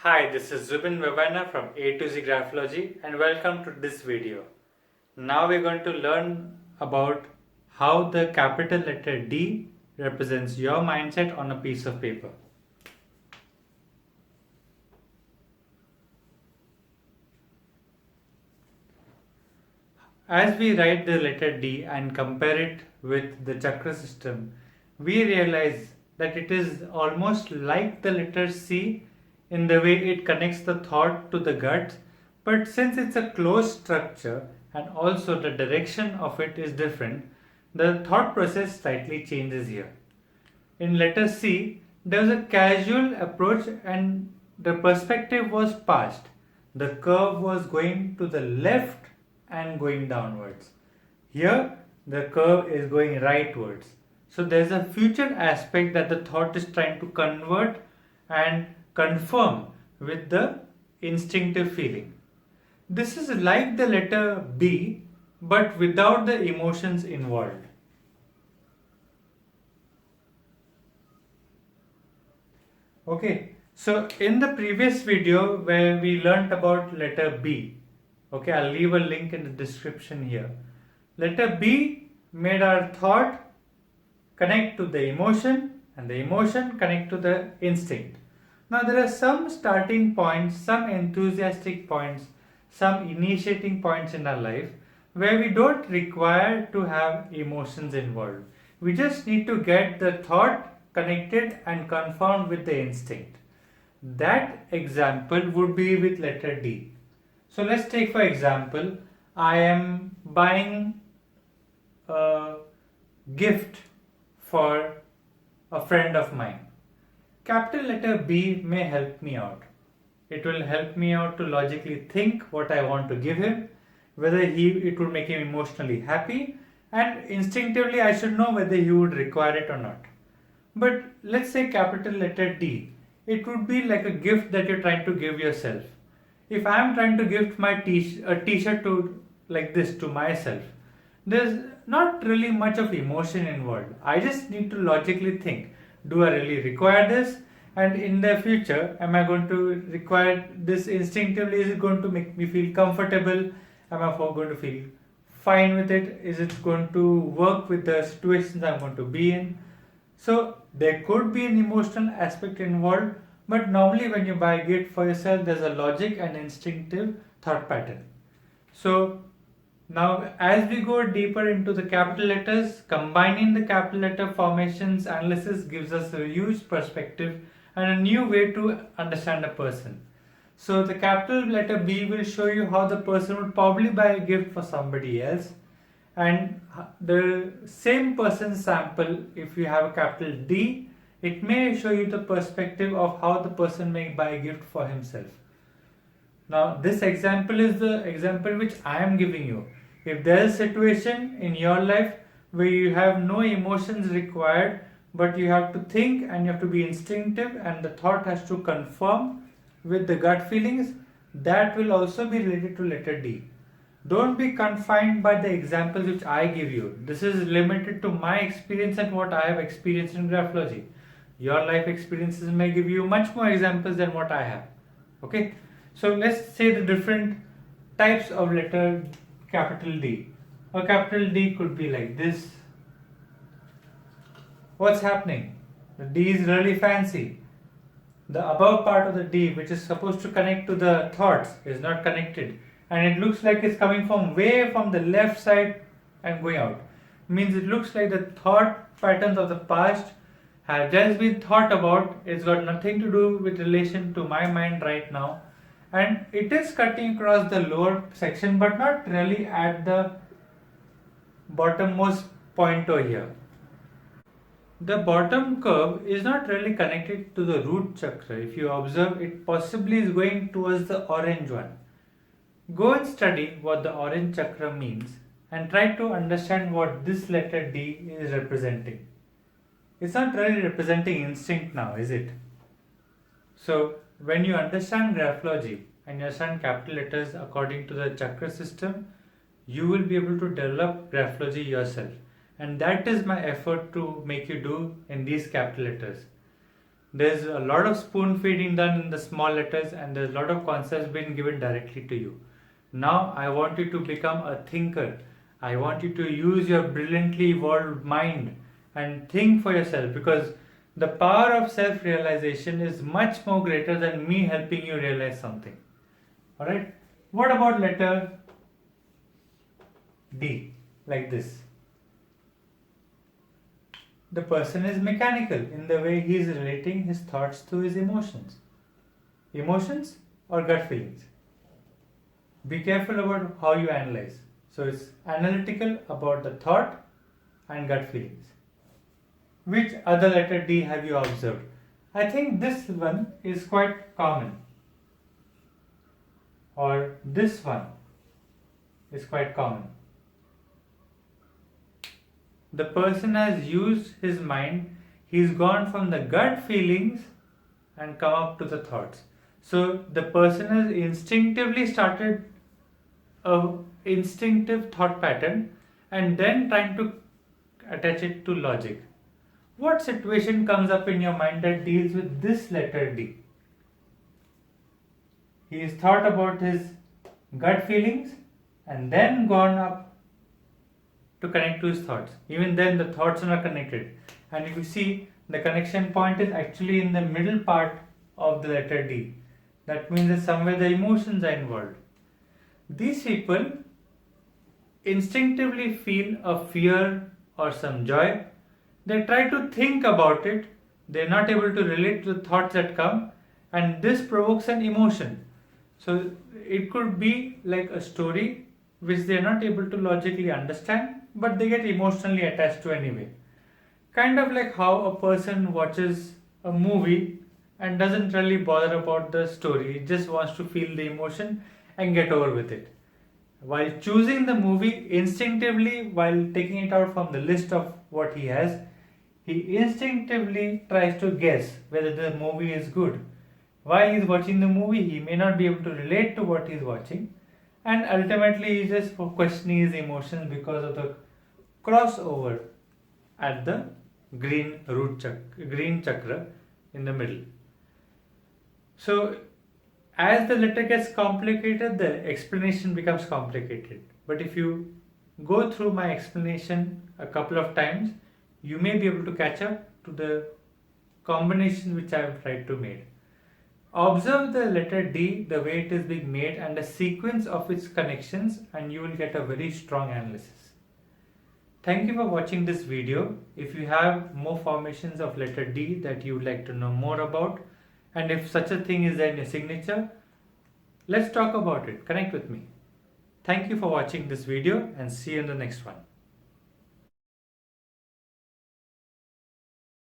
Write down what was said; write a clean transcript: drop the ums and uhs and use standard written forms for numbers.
Hi, this is Zubin Vevaina from A to Z Graphology and welcome to this video. Now we're going to learn about how the capital letter D represents your mindset on a piece of paper. As we write the letter D and compare it with the chakra system, we realize that it is almost like the letter C in the way it connects the thought to the gut, but since it's a closed structure and also the direction of it is different, the thought process slightly changes here. In letter C, there was a casual approach and the perspective was past. The curve was going to the left and going downwards. Here, the curve is going rightwards. So there's a future aspect that the thought is trying to convert and confirm with the instinctive feeling. This is like the letter B, but without the emotions involved. Okay, so in the previous video where we learnt about letter B, okay, I'll leave a link in the description here. Letter B made our thought connect to the emotion and the emotion connect to the instinct. Now there are some starting points, some enthusiastic points, some initiating points in our life where we don't require to have emotions involved. We just need to get the thought connected and confirmed with the instinct. That example would be with letter D. So let's take for example, I am buying a gift for a friend of mine. Capital letter B may help me out. It will help me out to logically think what I want to give him, whether it would make him emotionally happy, and instinctively I should know whether he would require it or not. But let's say capital letter D. It would be like a gift that you're trying to give yourself. If I'm trying to gift a t-shirt to like this to myself, there's not really much of emotion involved. I just need to logically think, do I really require this? And in the future, am I going to require this instinctively? Is it going to make me feel comfortable? Am I going to feel fine with it? Is it going to work with the situations I'm going to be in? So there could be an emotional aspect involved, but normally when you buy a gift for yourself, there's a logic and instinctive thought pattern. So now as we go deeper into the capital letters, combining the capital letter formations analysis gives us a huge perspective and a new way to understand a person. So the capital letter B will show you how the person would probably buy a gift for somebody else, and the same person sample, if you have a capital D, it may show you the perspective of how the person may buy a gift for himself. Now this example is the example which I am giving you. If there is a situation in your life where you have no emotions required, but you have to think and you have to be instinctive and the thought has to confirm with the gut feelings, that will also be related to letter D. Don't be confined by the examples which I give you. This is limited to my experience and what I have experienced in graphology. Your life experiences may give you much more examples than what I have. Okay, so let's say the different types of letter capital D. A capital D could be like this. What's happening? The D is really fancy. The above part of the D, which is supposed to connect to the thoughts, is not connected, and it looks like it's coming from way from the left side and going out. Means it looks like the thought patterns of the past have just been thought about. It's got nothing to do with relation to my mind right now, and it is cutting across the lower section but not really at the bottommost point over here. The bottom curve is not really connected to the root chakra. If you observe, it possibly is going towards the orange one. Go and study what the orange chakra means and try to understand what this letter D is representing. It's not really representing instinct now, is it? So when you understand graphology and you understand capital letters according to the chakra system, you will be able to develop graphology yourself. And that is my effort to make you do in these capital letters. There's a lot of spoon feeding done in the small letters, and there's a lot of concepts being given directly to you. Now I want you to become a thinker. I want you to use your brilliantly evolved mind and think for yourself, because the power of self-realization is much more greater than me helping you realize something. Alright? What about letter D? Like this. The person is mechanical in the way he is relating his thoughts to his emotions. Emotions or gut feelings? Be careful about how you analyze. So it's analytical about the thought and gut feelings. Which other letter D have you observed? I think this one is quite common. Or this one is quite common. The person has used his mind, he's gone from the gut feelings and come up to the thoughts. So the person has instinctively started a instinctive thought pattern and then trying to attach it to logic. What situation comes up in your mind that deals with this letter D? He has thought about his gut feelings and then gone up to connect to his thoughts. Even then the thoughts are not connected. And if you see, the connection point is actually in the middle part of the letter D. That means that somewhere the emotions are involved. These people instinctively feel a fear or some joy. They try to think about it. They're not able to relate to the thoughts that come, and this provokes an emotion. So it could be like a story which they are not able to logically understand, but they get emotionally attached to anyway. Kind of like how a person watches a movie and doesn't really bother about the story, he just wants to feel the emotion and get over with it. While choosing the movie instinctively, while taking it out from the list of what he has, he instinctively tries to guess whether the movie is good. While he's watching the movie, he may not be able to relate to what he's watching, and ultimately he's just questioning his emotions because of the crossover at the green chakra in the middle. So as the letter gets complicated, the explanation becomes complicated. But if you go through my explanation a couple of times, you may be able to catch up to the combination which I have tried to make. Observe the letter D, the way it is being made, and the sequence of its connections, and you will get a very strong analysis. Thank you for watching this video. If you have more formations of letter D that you would like to know more about, and if such a thing is there in your signature, let's talk about it. Connect with me. Thank you for watching this video and see you in the next one.